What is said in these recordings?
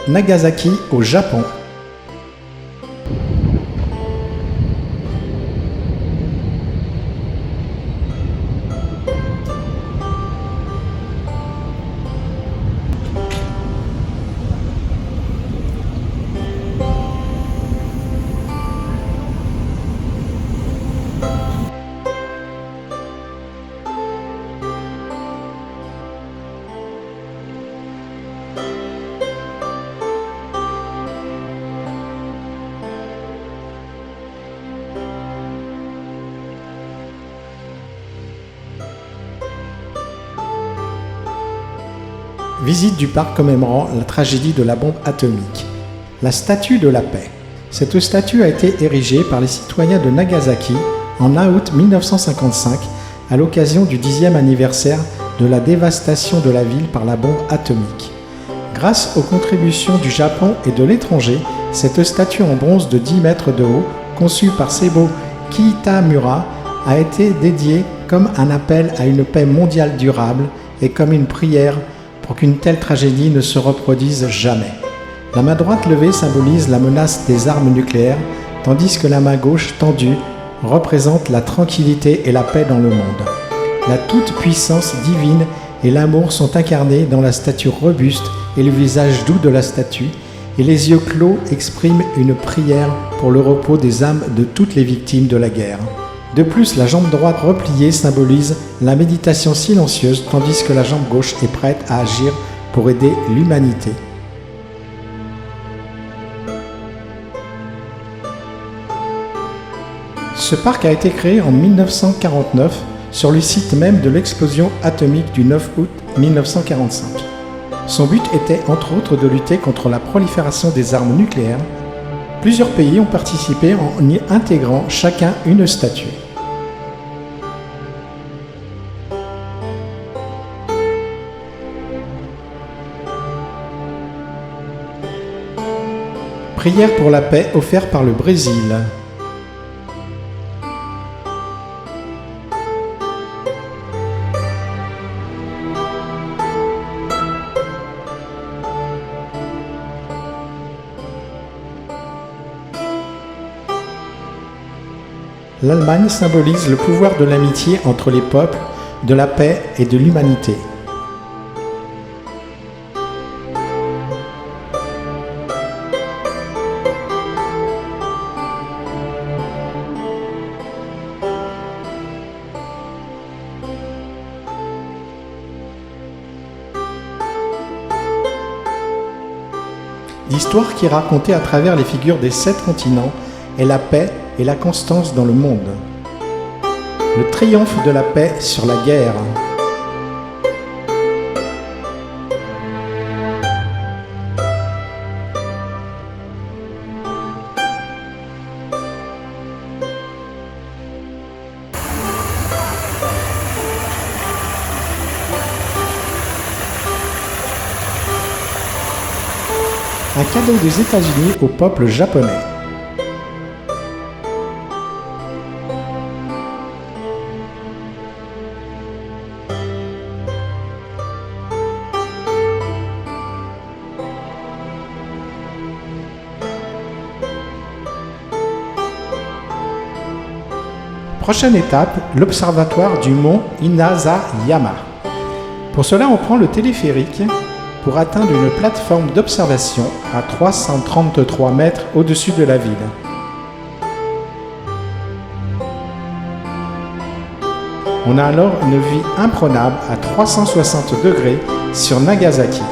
Nagasaki au Japon. Visite du parc commémorant la tragédie de la bombe atomique. La statue de la paix. Cette statue a été érigée par les citoyens de Nagasaki en août 1955 à l'occasion du 10e anniversaire de la dévastation de la ville par la bombe atomique. Grâce aux contributions du Japon et de l'étranger, cette statue en bronze de 10 mètres de haut, conçue par Sebo Kitamura, a été dédiée comme un appel à une paix mondiale durable et comme une prière pour qu'une telle tragédie ne se reproduise jamais. La main droite levée symbolise la menace des armes nucléaires, tandis que la main gauche tendue représente la tranquillité et la paix dans le monde. La toute-puissance divine et l'amour sont incarnés dans la statue robuste et le visage doux de la statue, et les yeux clos expriment une prière pour le repos des âmes de toutes les victimes de la guerre. De plus, la jambe droite repliée symbolise la méditation silencieuse, tandis que la jambe gauche est prête à agir pour aider l'humanité. Ce parc a été créé en 1949 sur le site même de l'explosion atomique du 9 août 1945. Son but était entre autres de lutter contre la prolifération des armes nucléaires. Plusieurs pays ont participé en y intégrant chacun une statue. Prière pour la paix offerte par le Brésil. L'Allemagne symbolise le pouvoir de l'amitié entre les peuples, de la paix et de l'humanité. L'histoire qui est racontée à travers les figures des 7 continents est la paix et la constance dans le monde. Le triomphe de la paix sur la guerre. Un cadeau des États-Unis au peuple japonais. Prochaine étape, l'observatoire du mont Inazayama. Pour cela, on prend le téléphérique pour atteindre une plateforme d'observation à 333 mètres au-dessus de la ville. On a alors une vue imprenable à 360 degrés sur Nagasaki.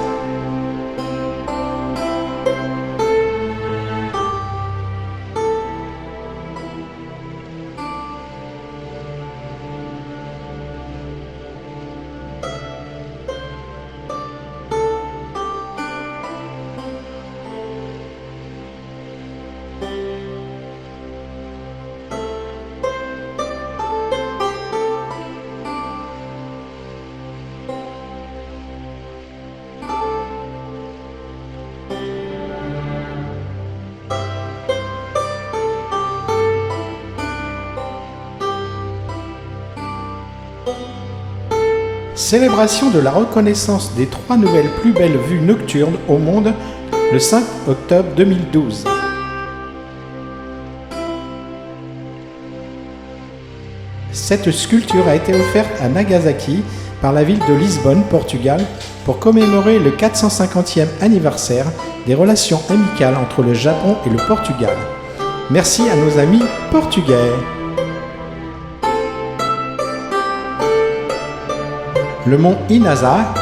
Célébration de la reconnaissance des 3 nouvelles plus belles vues nocturnes au monde le 5 octobre 2012. Cette sculpture a été offerte à Nagasaki par la ville de Lisbonne, Portugal, pour commémorer le 450e anniversaire des relations amicales entre le Japon et le Portugal. Merci à nos amis portugais. Le mont Inasa,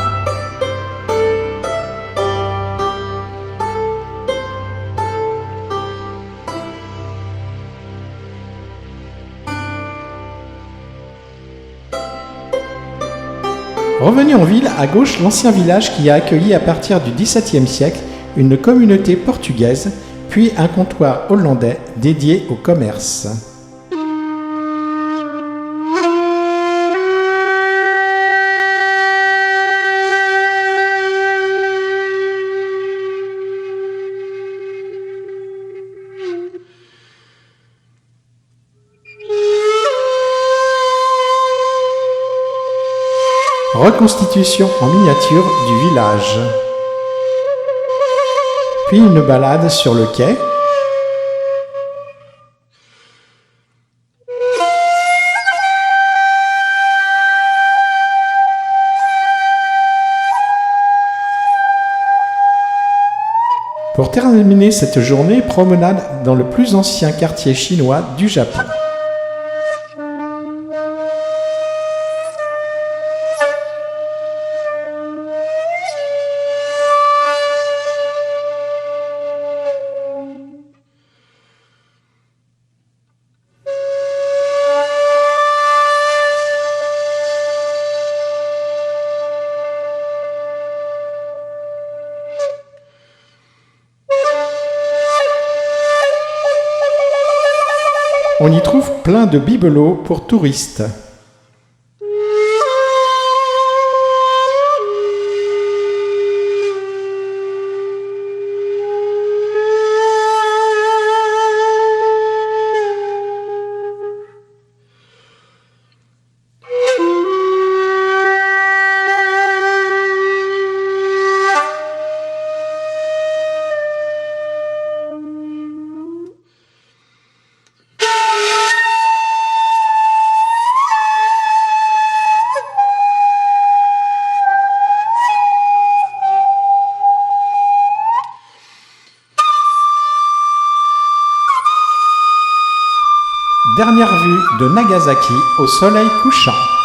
revenu en ville, à gauche, l'ancien village qui a accueilli à partir du XVIIe siècle une communauté portugaise, puis un comptoir hollandais dédié au commerce. Reconstitution en miniature du village. Puis une balade sur le quai. Pour terminer cette journée, promenade dans le plus ancien quartier chinois du Japon. On y trouve plein de bibelots pour touristes. Dernière vue de Nagasaki au soleil couchant.